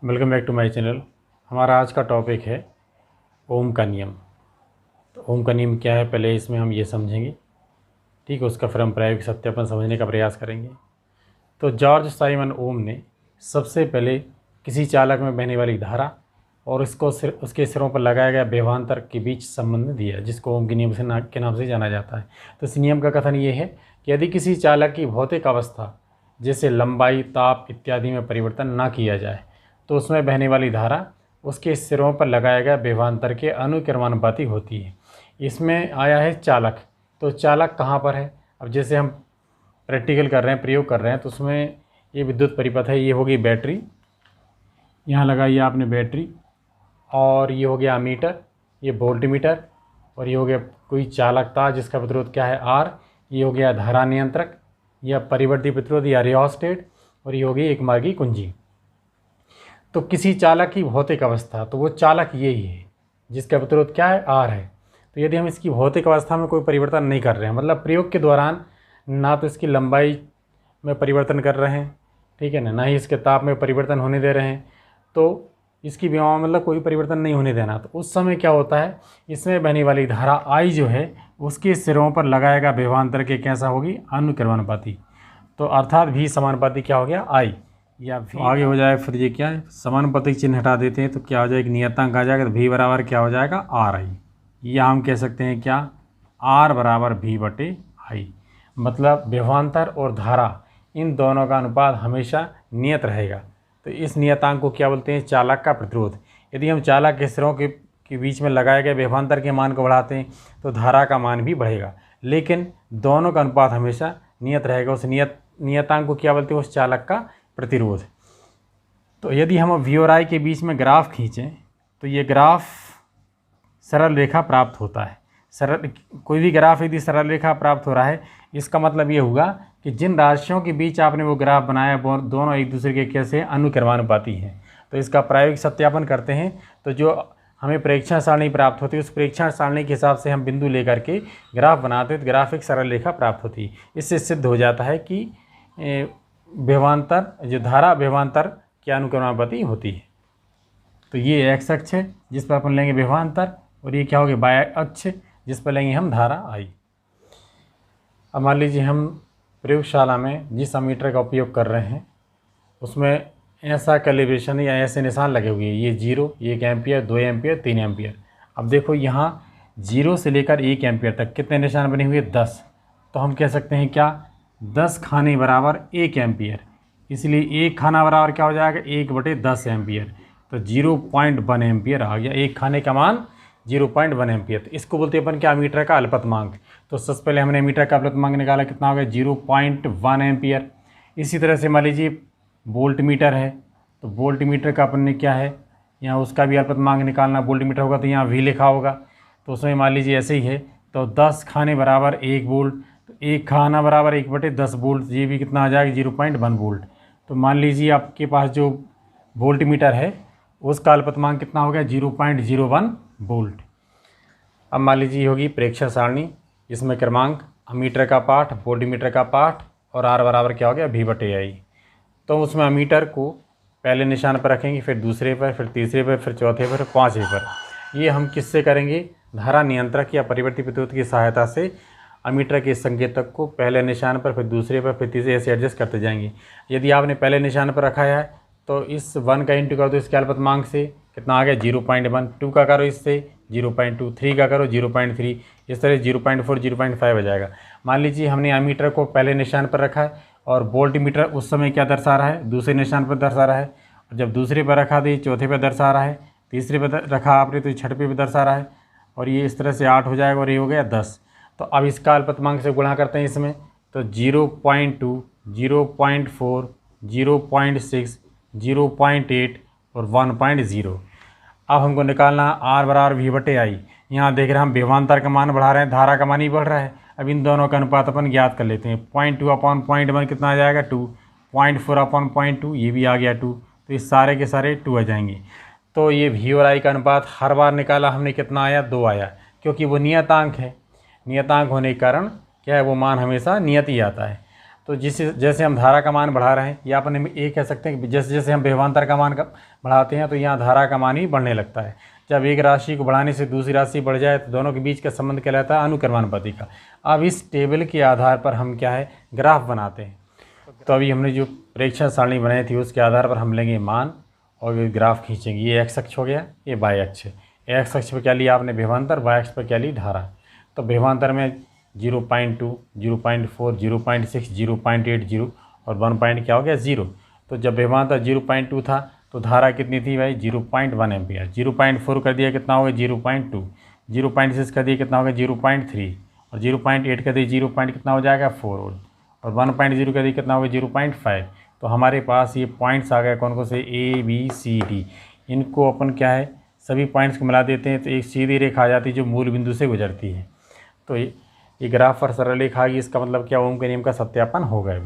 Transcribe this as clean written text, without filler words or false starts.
Welcome back to my channel. हमारा आज का टॉपिक है ओम का नियम। तो ओम का नियम क्या है, पहले इसमें हम ये समझेंगे, ठीक है। उसका फिर हम प्रायोगिक सत्यापन समझने का प्रयास करेंगे। तो जॉर्ज साइमन ओम ने सबसे पहले किसी चालक में बहने वाली धारा और उसके सिरों पर लगाया गया विभवांतर के बीच संबंध दिया, जिसको ओम के नियम के नाम से जाना जाता है। तो इस नियम का कथन ये है कि यदि किसी चालक की भौतिक अवस्था जैसे लंबाई, ताप इत्यादि में परिवर्तन ना किया जाए तो उसमें बहने वाली धारा उसके सिरों पर लगाया गया विभवांतर के अनुक्रमानुपाती होती है। इसमें आया है चालक। तो चालक कहाँ पर है? अब जैसे हम प्रैक्टिकल कर रहे हैं, प्रयोग कर रहे हैं, तो उसमें ये विद्युत परिपथ है, ये होगी बैटरी, यहाँ लगाइए आपने बैटरी, और ये हो गया मीटर, ये वोल्ट मीटर, और ये हो गया कोई चालकता जिसका प्रतिरोध क्या है आर, ये हो गया धारा नियंत्रक या परिवर्ती प्रतिरोध या रियोस्टेट, और ये हो गई एक मार्गी कुंजी। तो किसी चालक की भौतिक अवस्था, तो वो चालक यही है जिसका प्रतिरोध क्या है आर है। तो यदि हम इसकी भौतिक अवस्था में कोई परिवर्तन नहीं कर रहे हैं, मतलब प्रयोग के दौरान ना तो इसकी लंबाई में परिवर्तन कर रहे हैं, ठीक है ना ही इसके ताप में परिवर्तन होने दे रहे हैं, तो इसकी विमा मतलब कोई परिवर्तन नहीं होने देना, तो उस समय क्या होता है, इसमें बहने वाली धारा आई जो है उसके सिरों पर लगाएगा विभवांतर के कैसा होगी अनुक्रमानुपाती। तो अर्थात भी समानुपाती क्या हो गया आई, या तो आगे हो जाए फिर ये क्या है, समानुपातिक चिन्ह हटा देते हैं तो क्या हो जाएगा, एक नियतांक आ जाएगा, तो भी बराबर क्या हो जाएगा आर आई, या हम कह सकते हैं क्या आर बराबर भी बटे आई। मतलब विभवांतर और धारा इन दोनों का अनुपात हमेशा नियत रहेगा। तो इस नियतांक को क्या बोलते हैं, चालक का प्रतिरोध। यदि हम चालक के सिरों के बीच में लगाए गए विभवांतर के मान को बढ़ाते हैं तो धारा का मान भी बढ़ेगा, लेकिन दोनों का अनुपात हमेशा नियत रहेगा। उस नियतांक को क्या बोलते हैं, उस चालक का प्रतिरोध। तो यदि हम वी और आई के बीच में ग्राफ खींचें तो ये ग्राफ सरल रेखा प्राप्त होता है। सरल कोई भी ग्राफ यदि सरल रेखा प्राप्त हो रहा है, इसका मतलब ये हुआ कि जिन राशियों के बीच आपने वो ग्राफ बनाया वो दोनों एक दूसरे के कैसे अनुक्रमानुपाती हैं। तो इसका प्रायोगिक सत्यापन करते हैं, तो जो हमें प्रेक्षण सारणी प्राप्त होती है उस प्रेक्षण सारणी के हिसाब से हम बिंदु लेकर के ग्राफ बनाते हैं, तो ग्राफ एक सरल रेखा प्राप्त होती है। इससे सिद्ध हो जाता है कि विभवांतर जो धारा विभवांतर के अनुक्रमानुपाती होती है। तो ये एक्स अक्ष है जिस पर अपन लेंगे विभवांतर, और ये क्या हो गया वाई अक्ष जिस पर लेंगे हम धारा आई। अब मान लीजिए हम प्रयोगशाला में जिस अमीटर का उपयोग कर रहे हैं उसमें ऐसा कैलिब्रेशन या ऐसे निशान लगे हुए हैं, ये 0, 1 एम्पियर, 2 एम्पियर, 3 एम्पियर। अब देखो यहाँ 0 से लेकर 1 एम्पियर तक कितने निशान बने हुए, 10। तो हम कह सकते हैं क्या 10 खाने बराबर 1 एम्पियर, इसलिए 1 खाना बराबर क्या हो जाएगा 1/10 एम्पियर। तो 0.1 एम्पियर आ गया, 1 खाने का मान 0.1 एम्पियर। तो इसको बोलते हैं अपन क्या, मीटर का अल्पतमांक। तो सबसे पहले हमने मीटर का अल्पतमांक निकाला, कितना हो गया 0.1 एम्पियर। इसी तरह से मान लीजिए वोल्ट मीटर है, तो वोल्ट मीटर का अपन ने क्या है यहाँ उसका भी अल्पतमांक निकालना। वोल्ट मीटर होगा तो यहाँ वी लिखा होगा, तो उसमें मान लीजिए ऐसे ही है। तो 10 खाने बराबर 1 वोल्ट, तो 1 खाना बराबर 1/10 वोल्ट, ये भी कितना आ जाएगा 0.1 वोल्ट। तो मान लीजिए आपके पास जो वोल्ट मीटर है उसका अल्पतमांक कितना हो गया 0.01 वोल्ट। अब मान लीजिए होगी प्रेक्षण सारणी, इसमें क्रमांक अमीटर का पाठ, वोल्ट मीटर का पाठ, और आर बराबर क्या हो गया भी बटे आई। तो उसमें अमीटर को पहले निशान पर रखेंगे, फिर दूसरे पर, फिर तीसरे पर, फिर चौथे पर, पाँचवें पर। ये हम किससे करेंगे, धारा नियंत्रक या परिवर्ती प्रतिरोध की सहायता से अमीटर के संकेतक को पहले निशान पर, फिर दूसरे पर, फिर तीसरे, ऐसे एडजस्ट करते जाएंगे। यदि आपने पहले निशान पर रखा है तो इस 1 का इंटू कर दो इसके अल्पतमांक से, कितना आ गया 0.1, 2 का करो इससे 0.2, 3 का करो 0.3, इस तरह 0.4, 0.5 हो जाएगा। मान लीजिए हमने अमीटर को पहले निशान पर रखा है और वोल्ट मीटर उस समय क्या दर्शा रहा है, दूसरे निशान पर दर्शा रहा है। और जब दूसरे पर रखा तो ये चौथे पर दर्शा रहा है, तीसरे पर रखा आपने तो छठे पर दर्शा रहा है, और ये इस तरह से 8 हो जाएगा, और ये हो गया 10। तो अब इसका अल्पतमांक से गुणा करते हैं इसमें, तो 0.2, 0.4, 0.6, 0.8 और 1.0। अब हमको निकालना आर बराबर वी बटे आई। यहाँ देख रहे हैं हम विभवांतर का मान बढ़ा रहे हैं, धारा का मान ही बढ़ रहा है। अब इन दोनों का अनुपात अपन ज्ञात कर लेते हैं। 0.2/0.1 कितना आ जाएगा 2, 0.4/0.2 ये भी आ गया 2, तो इस सारे के सारे 2 आ जाएंगे। तो ये वी और आई का अनुपात हर बार निकाला हमने, कितना आया 2 आया, क्योंकि वो नियतांक है। नियतांक होने के कारण क्या है वो मान हमेशा नियत ही आता है। तो जैसे हम धारा का मान बढ़ा रहे हैं, या अपन ये कह सकते हैं कि जैसे जैसे हम विभवांतर का मान बढ़ाते हैं तो यहाँ धारा का मान ही बढ़ने लगता है। जब एक राशि को बढ़ाने से दूसरी राशि बढ़ जाए तो दोनों के बीच का संबंध कहलाता है अनुक्रमानुपाती का। अब इस टेबल के आधार पर हम क्या है ग्राफ बनाते हैं। तो अभी हमने जो प्रेक्षण सारणी बनाई थी उसके आधार पर हम लेंगे मान और ये ग्राफ खींचेंगे। ये एक्स अक्ष हो गया, ये वाई अक्ष है। एक्स अक्ष पर क्या लिया आपने विभवांतर, वाई अक्ष पर क्या ली धारा। तो विभवांतर में 0.2, 0.4, 0.6, 0.80 और 1 पॉइंट क्या हो गया 0। तो जब विभवांतर 0.2 था तो धारा कितनी थी भाई 0.1 एम्पियर। 0.4 कर दिया कितना हो गया 0.2, 0.6 कर दिया कितना हो गया 0.3 और 0.8 कर दिया 0. कितना हो जाएगा 4 और 1.0 कर दिया कितना हो गया 0.5। तो हमारे पास ये पॉइंट्स आ गए कौन कौन से A B C D। इनको अपन क्या है सभी पॉइंट्स को मिला देते हैं तो एक सीधी रेखा आ जाती है जो मूल बिंदु से गुजरती है। तो ये ग्राफ पर सरल रेखा आ गई, इसका मतलब क्या ओम के नियम का सत्यापन हो गया।